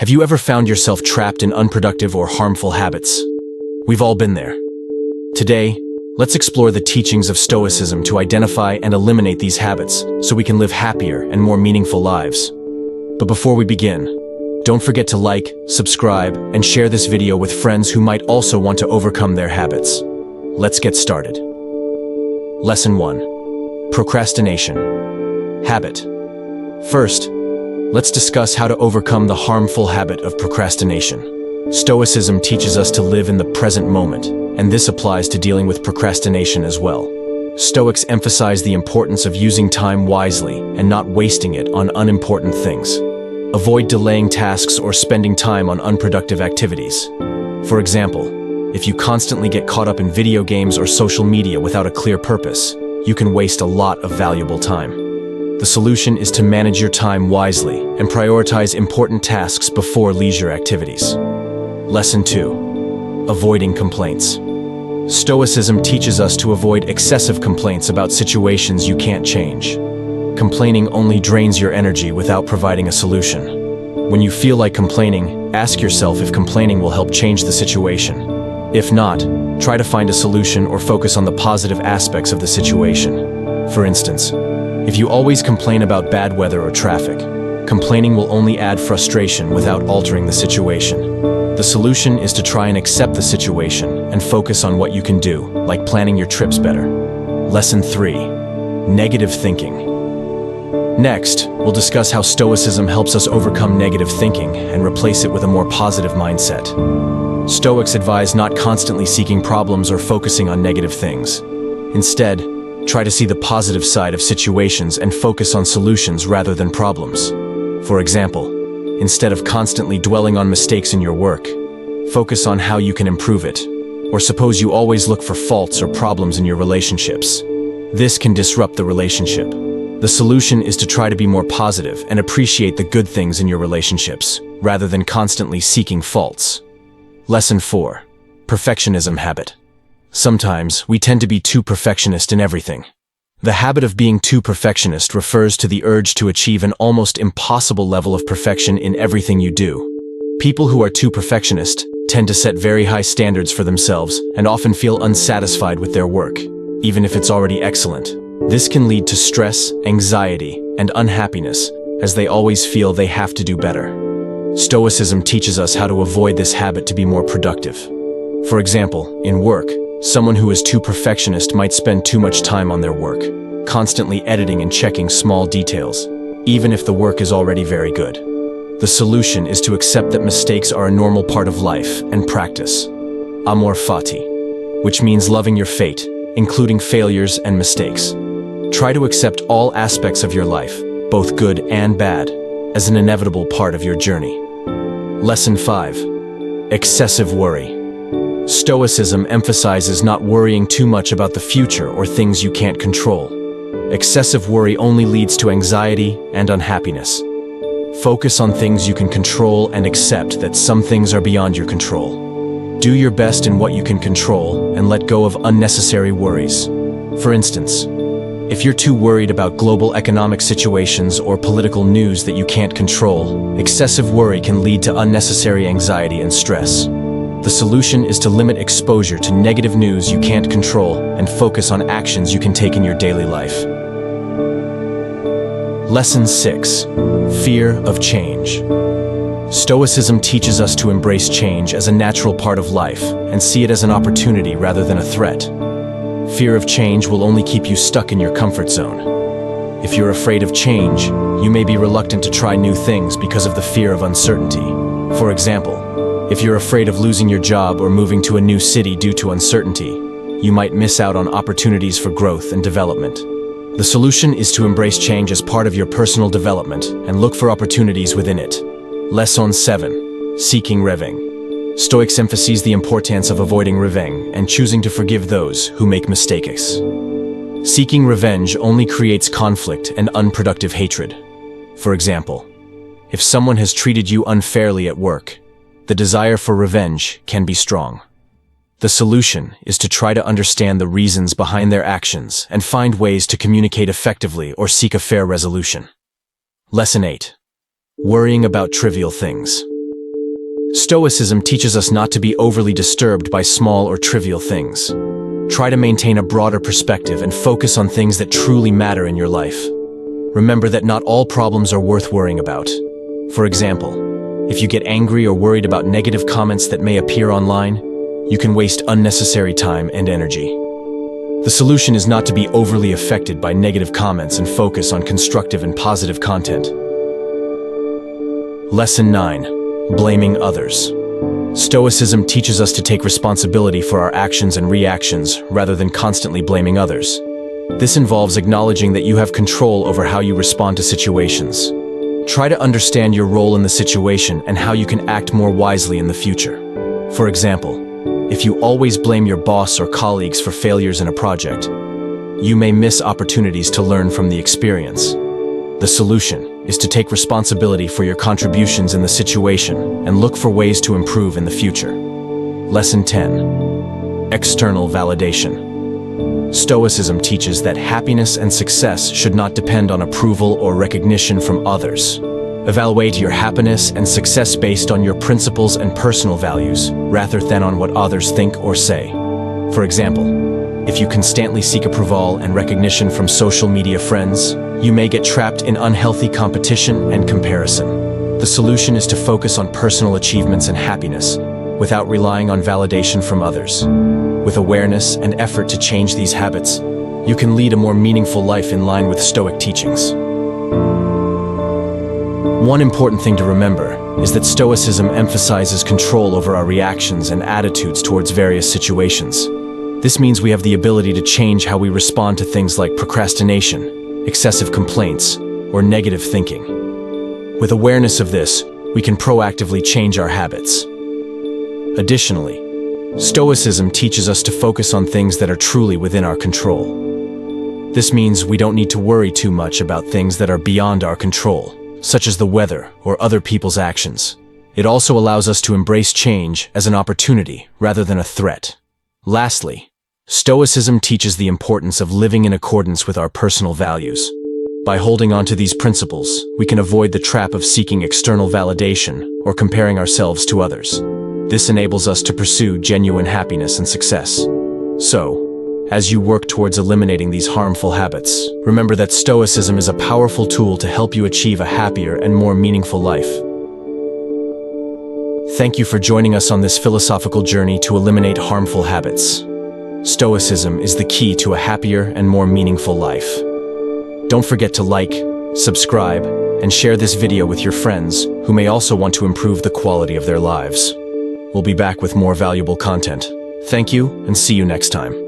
Have you ever found yourself trapped in unproductive or harmful habits? We've all been there. Today, let's explore the teachings of Stoicism to identify and eliminate these habits so we can live happier and more meaningful lives. But before we begin, don't forget to like, subscribe, and share this video with friends who might also want to overcome their habits. Let's get started. Lesson 1. Procrastination. Habit. First, let's discuss how to overcome the harmful habit of procrastination. Stoicism teaches us to live in the present moment, and this applies to dealing with procrastination as well. Stoics emphasize the importance of using time wisely and not wasting it on unimportant things. Avoid delaying tasks or spending time on unproductive activities. For example, if you constantly get caught up in video games or social media without a clear purpose, you can waste a lot of valuable time. The solution is to manage your time wisely and prioritize important tasks before leisure activities. Lesson 2. Avoiding complaints. Stoicism teaches us to avoid excessive complaints about situations you can't change. Complaining only drains your energy without providing a solution. When you feel like complaining, ask yourself if complaining will help change the situation. If not, try to find a solution or focus on the positive aspects of the situation. For instance, if you always complain about bad weather or traffic, complaining will only add frustration without altering the situation. The solution is to try and accept the situation and focus on what you can do, like planning your trips better. Lesson 3. Negative thinking. Next, we'll discuss how Stoicism helps us overcome negative thinking and replace it with a more positive mindset. Stoics advise not constantly seeking problems or focusing on negative things. Instead, try to see the positive side of situations and focus on solutions rather than problems. For example, instead of constantly dwelling on mistakes in your work, focus on how you can improve it. Or suppose you always look for faults or problems in your relationships. This can disrupt the relationship. The solution is to try to be more positive and appreciate the good things in your relationships, rather than constantly seeking faults. Lesson 4. Perfectionism habit. Sometimes, we tend to be too perfectionist in everything. The habit of being too perfectionist refers to the urge to achieve an almost impossible level of perfection in everything you do. People who are too perfectionist tend to set very high standards for themselves and often feel unsatisfied with their work, even if it's already excellent. This can lead to stress, anxiety, and unhappiness, as they always feel they have to do better. Stoicism teaches us how to avoid this habit to be more productive. For example, in work, someone who is too perfectionist might spend too much time on their work, constantly editing and checking small details, even if the work is already very good. The solution is to accept that mistakes are a normal part of life and practice amor fati, which means loving your fate, including failures and mistakes. Try to accept all aspects of your life, both good and bad, as an inevitable part of your journey. Lesson 5. Excessive worry. Stoicism emphasizes not worrying too much about the future or things you can't control. Excessive worry only leads to anxiety and unhappiness. Focus on things you can control and accept that some things are beyond your control. Do your best in what you can control and let go of unnecessary worries. For instance, if you're too worried about global economic situations or political news that you can't control, excessive worry can lead to unnecessary anxiety and stress. The solution is to limit exposure to negative news you can't control and focus on actions you can take in your daily life. Lesson 6. Fear of change. Stoicism teaches us to embrace change as a natural part of life and see it as an opportunity rather than a threat. Fear of change will only keep you stuck in your comfort zone. If you're afraid of change, you may be reluctant to try new things because of the fear of uncertainty. For example, if you're afraid of losing your job or moving to a new city due to uncertainty, you might miss out on opportunities for growth and development. The solution is to embrace change as part of your personal development and look for opportunities within it. Lesson 7. Seeking revenge. Stoics emphasize the importance of avoiding revenge and choosing to forgive those who make mistakes. Seeking revenge only creates conflict and unproductive hatred. For example, if someone has treated you unfairly at work, the desire for revenge can be strong. The solution is to try to understand the reasons behind their actions and find ways to communicate effectively or seek a fair resolution. Lesson 8. Worrying about trivial things. Stoicism teaches us not to be overly disturbed by small or trivial things. Try to maintain a broader perspective and focus on things that truly matter in your life. Remember that not all problems are worth worrying about. For example, if you get angry or worried about negative comments that may appear online, you can waste unnecessary time and energy. The solution is not to be overly affected by negative comments and focus on constructive and positive content. Lesson 9. Blaming others. Stoicism teaches us to take responsibility for our actions and reactions rather than constantly blaming others. This involves acknowledging that you have control over how you respond to situations. Try to understand your role in the situation and how you can act more wisely in the future. For example, if you always blame your boss or colleagues for failures in a project, you may miss opportunities to learn from the experience. The solution is to take responsibility for your contributions in the situation and look for ways to improve in the future. Lesson 10. External validation. Stoicism teaches that happiness and success should not depend on approval or recognition from others. Evaluate your happiness and success based on your principles and personal values, rather than on what others think or say. For example, if you constantly seek approval and recognition from social media friends, you may get trapped in unhealthy competition and comparison. The solution is to focus on personal achievements and happiness, without relying on validation from others. With awareness and effort to change these habits, you can lead a more meaningful life in line with Stoic teachings. One important thing to remember is that Stoicism emphasizes control over our reactions and attitudes towards various situations. This means we have the ability to change how we respond to things like procrastination, excessive complaints, or negative thinking. With awareness of this, we can proactively change our habits. Additionally, Stoicism teaches us to focus on things that are truly within our control. This means we don't need to worry too much about things that are beyond our control, such as the weather or other people's actions. It also allows us to embrace change as an opportunity rather than a threat. Lastly, Stoicism teaches the importance of living in accordance with our personal values. By holding on to these principles, we can avoid the trap of seeking external validation or comparing ourselves to others. This enables us to pursue genuine happiness and success. So, as you work towards eliminating these harmful habits, remember that Stoicism is a powerful tool to help you achieve a happier and more meaningful life. Thank you for joining us on this philosophical journey to eliminate harmful habits. Stoicism is the key to a happier and more meaningful life. Don't forget to like, subscribe, and share this video with your friends who may also want to improve the quality of their lives. We'll be back with more valuable content. Thank you, and see you next time.